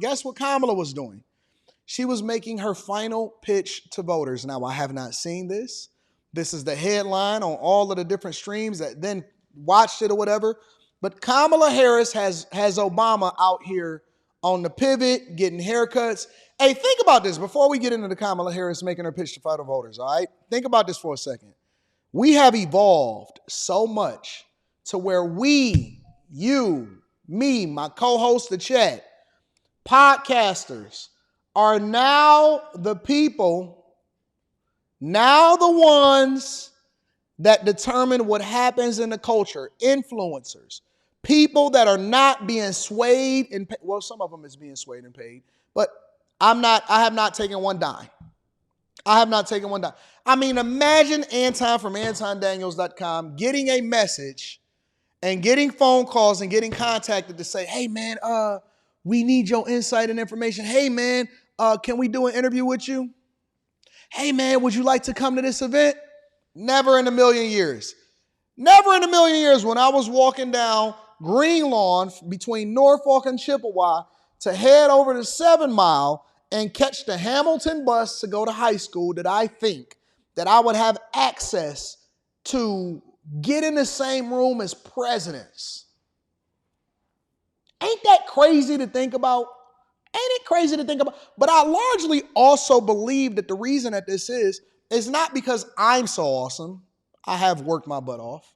guess what Kamala was doing? She was making her final pitch to voters. Now, I have not seen this. This is the headline on all of the different streams that then watched it or whatever. But Kamala Harris has Obama out here on the pivot, getting haircuts. Hey, think about this before we get into the Kamala Harris making her pitch to fellow voters, all right? Think about this for a second. We have evolved so much to where we, you, me, my co-host, the chat, podcasters, are now the people, now the ones that determine what happens in the culture. Influencers, people that are not being swayed and well, some of them is being swayed and paid, but I have not taken one dime. I have not taken one dime. I mean, imagine Anton from AntonDaniels.com getting a message and getting phone calls and getting contacted to say, hey man, we need your insight and information. Hey man, can we do an interview with you? Hey man, would you like to come to this event? Never in a million years. Never in a million years. When I was walking down Green Lawn between Norfolk and Chippewa to head over to 7 Mile and catch the Hamilton bus to go to high school, that I think that I would have access to get in the same room as presidents. Ain't that crazy to think about? Ain't it crazy to think about? But I largely also believe that the reason that this is not because I'm so awesome. I have worked my butt off.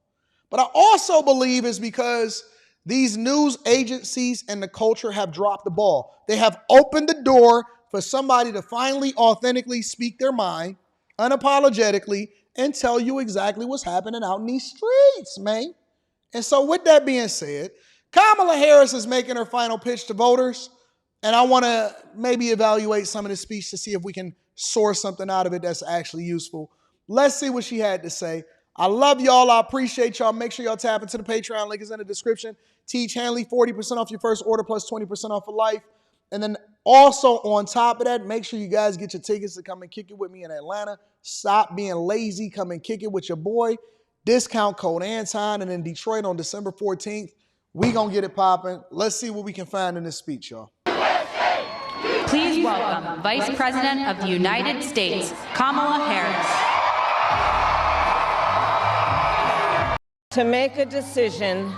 But I also believe is because these news agencies and the culture have dropped the ball. They have opened the door for somebody to finally authentically speak their mind, unapologetically, and tell you exactly what's happening out in these streets, man. And so with that being said, Kamala Harris is making her final pitch to voters, and I want to maybe evaluate some of the speech to see if we can source something out of it that's actually useful. Let's see what she had to say. I love y'all. I appreciate y'all. Make sure y'all tap into the Patreon. Link is in the description. Teach Hanley 40% off your first order plus 20% off for life. And then also on top of that, make sure you guys get your tickets to come and kick it with me in Atlanta. Stop being lazy. Come and kick it with your boy. Discount code Anton. And in Detroit on December 14th, we going to get it popping. Let's see what we can find in this speech, y'all. Please welcome Vice President of the United States, Kamala Harris. To make a decision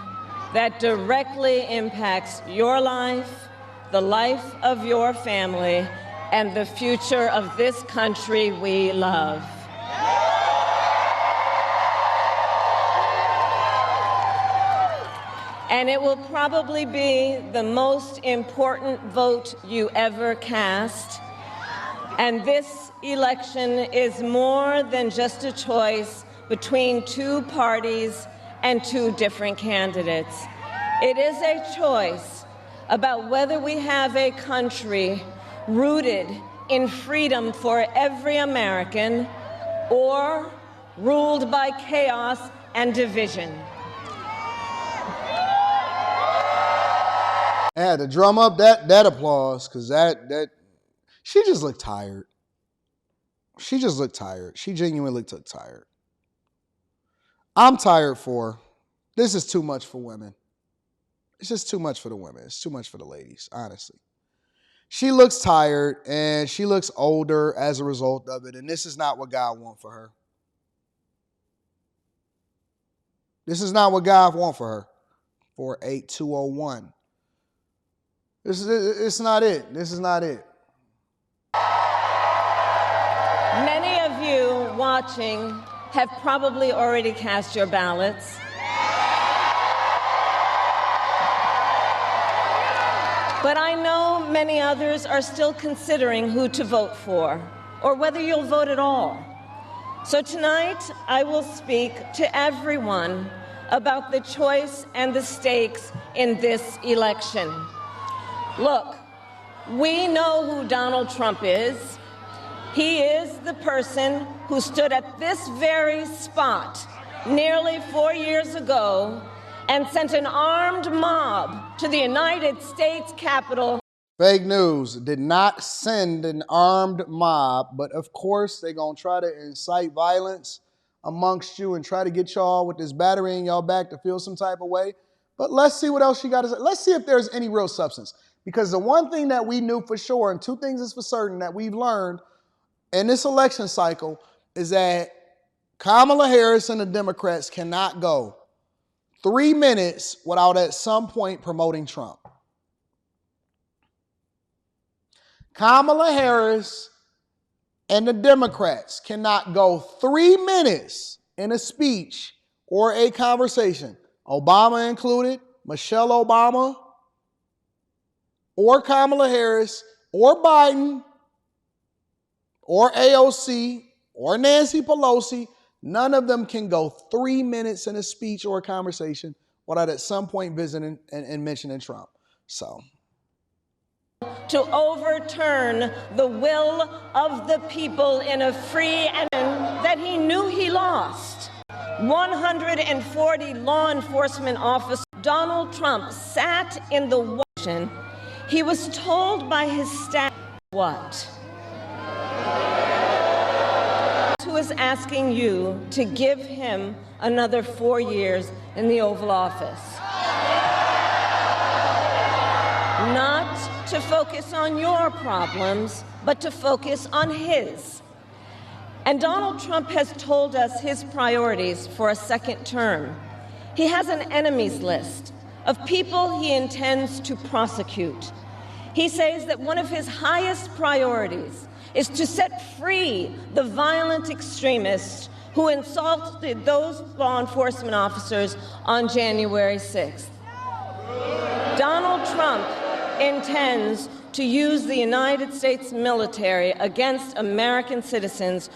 that directly impacts your life, the life of your family, and the future of this country we love. And it will probably be the most important vote you ever cast. And this election is more than just a choice between two parties and two different candidates. It is a choice about whether we have a country rooted in freedom for every American or ruled by chaos and division. I had to drum up that applause because that she just looked tired. She just looked tired. She genuinely looked tired. I'm tired for, this is too much for women. It's just too much for the women. It's too much for the ladies, honestly. She looks tired and she looks older as a result of it. And this is not what God wants for her. This is not what God wants for her. 48201. It's not it. This is not it. Many of you watching have probably already cast your ballots. But I know many others are still considering who to vote for, or whether you'll vote at all. So tonight, I will speak to everyone about the choice and the stakes in this election. Look, we know who Donald Trump is. He is the person who stood at this very spot nearly 4 years ago and sent an armed mob to the United States Capitol. Fake news. Did not send an armed mob, but of course they're going to try to incite violence amongst you and try to get y'all with this battery in y'all back to feel some type of way. But let's see what else she got to say. Let's see if there's any real substance. Because the one thing that we knew for sure, and two things is for certain that we've learned in this election cycle, is that Kamala Harris and the Democrats cannot go 3 minutes without at some point promoting Trump. Kamala Harris and the Democrats cannot go 3 minutes in a speech or a conversation, Obama included, Michelle Obama, or Kamala Harris, or Biden, or AOC, or Nancy Pelosi. None of them can go 3 minutes in a speech or a conversation without at some point visiting and mentioning Trump. So, to overturn the will of the people in a free and that he knew he lost. 140 law enforcement officers. Donald Trump sat in the Washington. He was told by his staff what? Who is asking you to give him another 4 years in the Oval Office? Not to focus on your problems, but to focus on his. And Donald Trump has told us his priorities for a second term. He has an enemies list of people he intends to prosecute. He says that one of his highest priorities is to set free the violent extremists who insulted those law enforcement officers on January 6th. Donald Trump intends to use the United States military against American citizens.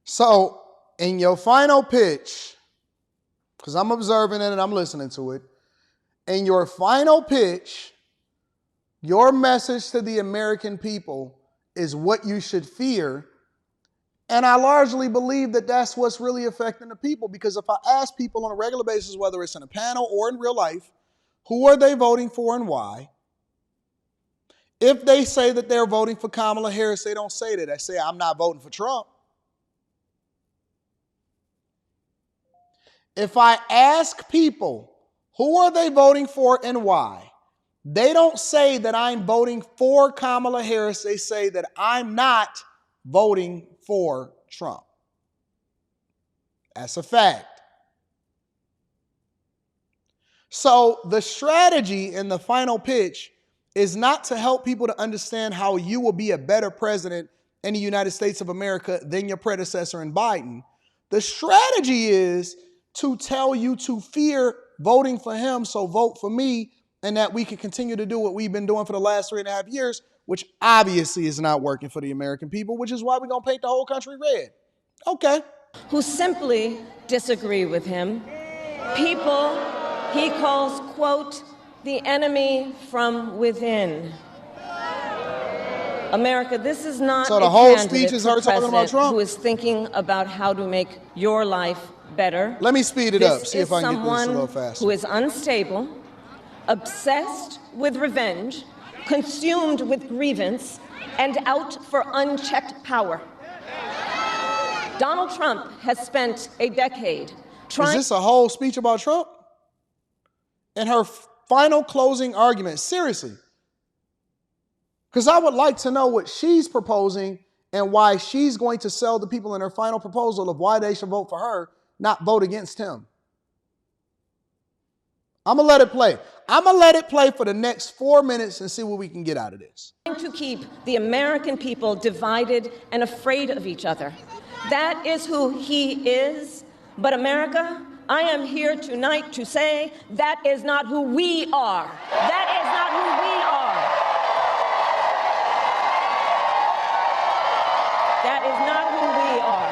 So, in your final pitch, because I'm observing it and I'm listening to it, in your final pitch, your message to the American people is what you should fear. And I largely believe that that's what's really affecting the people, because if I ask people on a regular basis, whether it's in a panel or in real life, who are they voting for and why? If they say that they're voting for Kamala Harris, they don't say that. They say, I'm not voting for Trump. If I ask people, who are they voting for and why? They don't say that I'm voting for Kamala Harris. They say that I'm not voting for Trump. That's a fact. So the strategy in the final pitch is not to help people to understand how you will be a better president in the United States of America than your predecessor in Biden. The strategy is to tell you to fear voting for him, so vote for me, and that we can continue to do what we've been doing for the last 3.5 years, which obviously is not working for the American people, which is why we're going to paint the whole country red. Okay. Who simply disagree with him. People he calls, quote, the enemy from within. America, this is not so the a whole candidate speech is her talking about Trump? who is thinking about how to make your life better. Let me speed it up, see if I can get this a little faster. Who is unstable, obsessed with revenge, consumed with grievance, and out for unchecked power. Donald Trump has spent a decade trying... Is this a whole speech about Trump? In her final closing argument, seriously. Because I would like to know what she's proposing and why she's going to sell the people in her final proposal of why they should vote for her, not vote against him. I'm going to let it play. I'm going to let it play for the next 4 minutes and see what we can get out of this. To keep the American people divided and afraid of each other. That is who he is. But America, I am here tonight to say that is not who we are. That is not who we are. That is not who we are.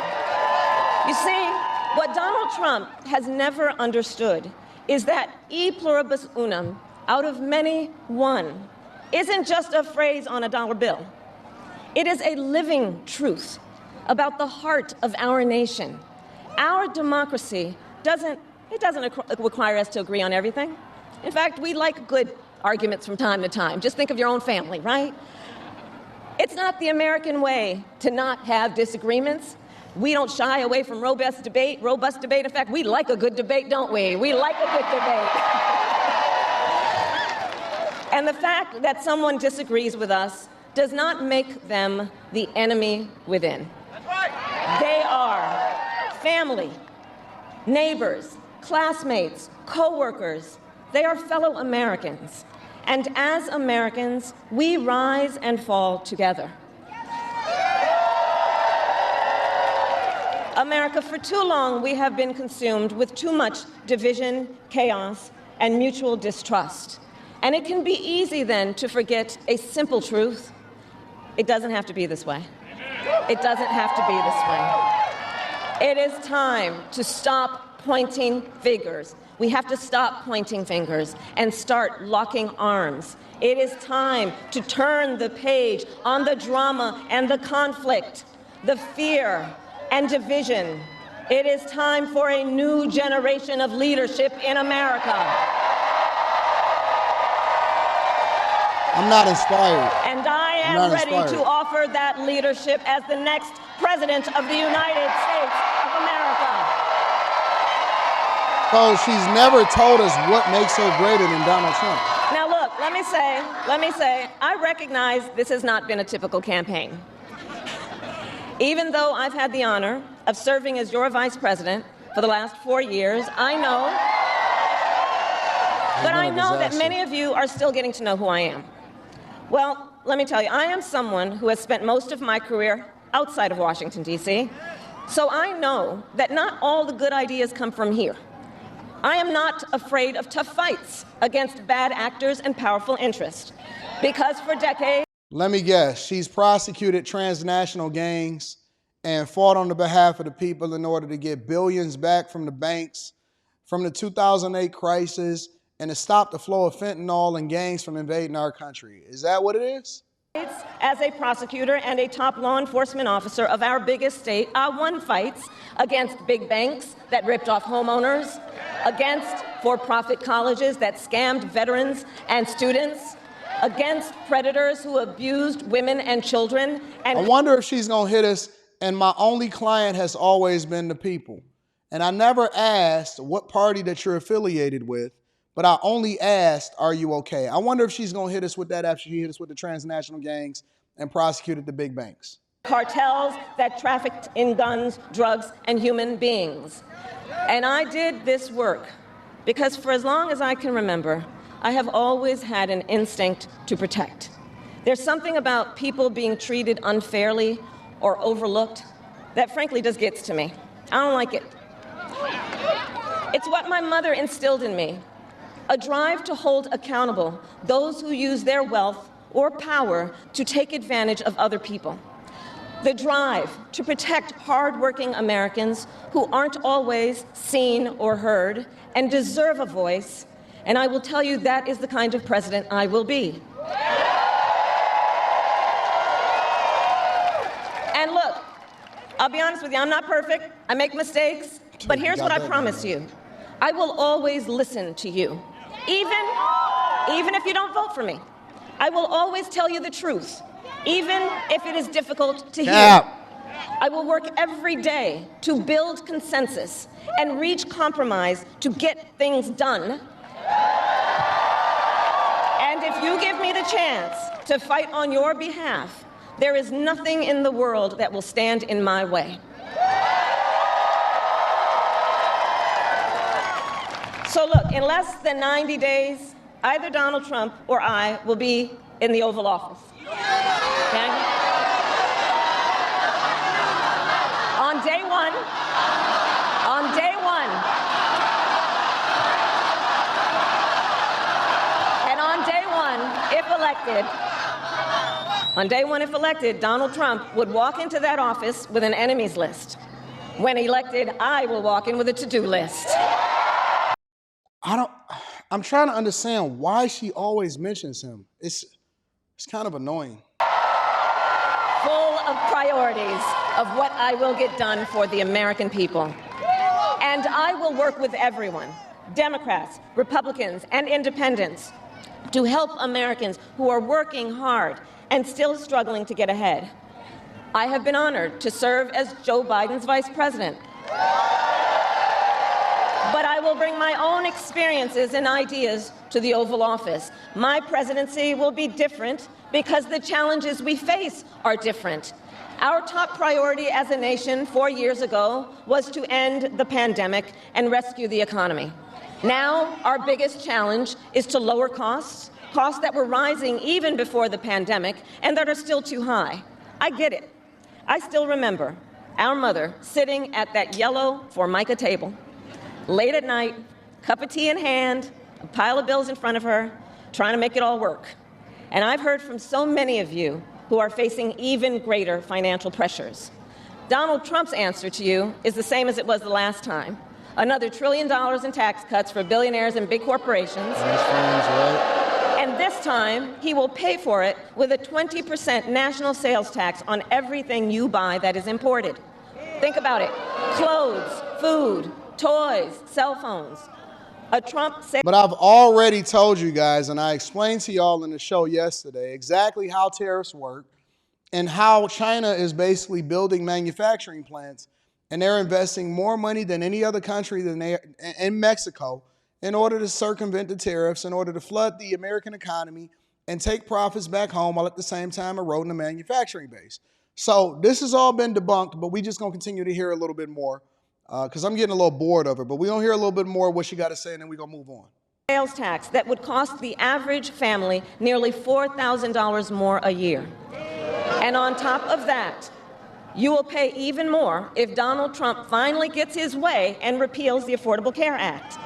You see, what Donald Trump has never understood is that e pluribus unum, out of many, one, isn't just a phrase on a dollar bill. It is a living truth about the heart of our nation. Our democracy doesn't require us to agree on everything. In fact, we like good arguments from time to time. Just think of your own family, right? It's not the American way to not have disagreements. We don't shy away from robust debate. In fact, we like a good debate, don't we? We like a good debate. And the fact that someone disagrees with us does not make them the enemy within. That's right. They are family, neighbors, classmates, co-workers. They are fellow Americans. And as Americans, we rise and fall together. America, for too long, we have been consumed with too much division, chaos, and mutual distrust. And it can be easy then to forget a simple truth. It doesn't have to be this way. It doesn't have to be this way. It is time to stop pointing fingers. We have to stop pointing fingers and start locking arms. It is time to turn the page on the drama and the conflict, the fear and division. It is time for a new generation of leadership in America. I'm not inspired. And I am ready to offer that leadership as the next President of the United States of America. So she's never told us what makes her greater than Donald Trump. Now look, let me say, I recognize this has not been a typical campaign. Even though I've had the honor of serving as your vice president for the last 4 years, I know that many of you are still getting to know who I am. Well, let me tell you, I am someone who has spent most of my career outside of Washington, D.C., so I know that not all the good ideas come from here. I am not afraid of tough fights against bad actors and powerful interests, because for decades... Let me guess, she's prosecuted transnational gangs and fought on the behalf of the people in order to get billions back from the banks from the 2008 crisis and to stop the flow of fentanyl and gangs from invading our country. Is that what it is? As a prosecutor and a top law enforcement officer of our biggest state, I won fights against big banks that ripped off homeowners, against for-profit colleges that scammed veterans and students, against predators who abused women and children. And I wonder if she's going to hit us, and my only client has always been the people. And I never asked what party that you're affiliated with, but I only asked, are you okay? I wonder if she's going to hit us with that after she hit us with the transnational gangs and prosecuted the big banks. Cartels that trafficked in guns, drugs, and human beings. And I did this work because for as long as I can remember, I have always had an instinct to protect. There's something about people being treated unfairly or overlooked that frankly just gets to me. I don't like it. It's what my mother instilled in me, a drive to hold accountable those who use their wealth or power to take advantage of other people. The drive to protect hardworking Americans who aren't always seen or heard and deserve a voice. And I will tell you that is the kind of president I will be. And look, I'll be honest with you, I'm not perfect. I make mistakes. But here's what I promise you. I will always listen to you, even if you don't vote for me. I will always tell you the truth, even if it is difficult to hear. I will work every day to build consensus and reach compromise to get things done. And if you give me the chance to fight on your behalf, there is nothing in the world that will stand in my way. So look, in less than 90 days, either Donald Trump or I will be in the Oval Office. Okay? On day one, if elected, Donald Trump would walk into that office with an enemies list. When elected, I will walk in with a to-do list. I'm trying to understand why she always mentions him. It's kind of annoying. Full of priorities of what I will get done for the American people. And I will work with everyone, Democrats, Republicans, and independents, to help Americans who are working hard and still struggling to get ahead. I have been honored to serve as Joe Biden's vice president. But I will bring my own experiences and ideas to the Oval Office. My presidency will be different because the challenges we face are different. Our top priority as a nation 4 years ago was to end the pandemic and rescue the economy. Now, our biggest challenge is to lower costs that were rising even before the pandemic and that are still too high. I get it. I still remember our mother sitting at that yellow Formica table, late at night, cup of tea in hand, a pile of bills in front of her, trying to make it all work. And I've heard from so many of you who are facing even greater financial pressures. Donald Trump's answer to you is the same as it was the last time. Another $1 trillion in tax cuts for billionaires and big corporations. And this time, he will pay for it with a 20% national sales tax on everything you buy that is imported. Think about it. Clothes, food, toys, cell phones. But I've already told you guys, and I explained to y'all in the show yesterday, exactly how tariffs work and how China is basically building manufacturing plants, and they're investing more money than any other country in Mexico in order to circumvent the tariffs, in order to flood the American economy and take profits back home while at the same time eroding the manufacturing base. So this has all been debunked, but we just going to continue to hear a little bit more because I'm getting a little bored of her. But we're going to hear a little bit more of what she got to say, and then we're going to move on. Sales tax that would cost the average family nearly $4,000 more a year. And on top of that, you will pay even more if Donald Trump finally gets his way and repeals the Affordable Care Act,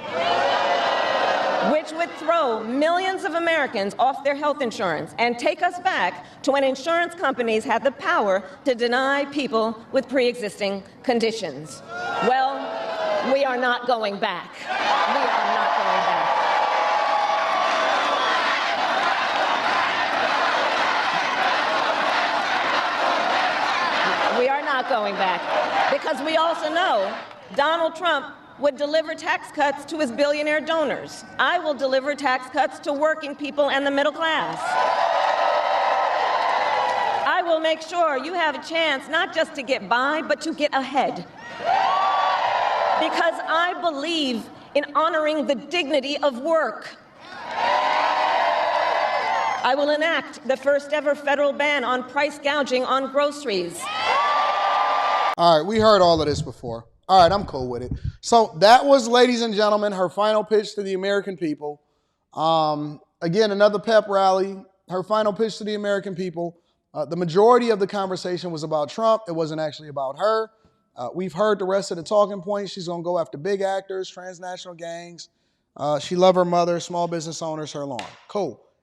which would throw millions of Americans off their health insurance and take us back to when insurance companies had the power to deny people with pre-existing conditions. Well, we are not going back. We are not going back. We are not going back because we also know Donald Trump would deliver tax cuts to his billionaire donors. I will deliver tax cuts to working people and the middle class. I will make sure you have a chance not just to get by, but to get ahead. Because I believe in honoring the dignity of work. I will enact the first ever federal ban on price gouging on groceries. All right, we heard all of this before. All right, I'm cool with it. So that was, ladies and gentlemen, her final pitch to the American people. Again, another pep rally, her final pitch to the American people. The majority of the conversation was about Trump. It wasn't actually about her. We've heard the rest of the talking points. She's going to go after big actors, transnational gangs. She love her mother, small business owners, her lawn. Cool.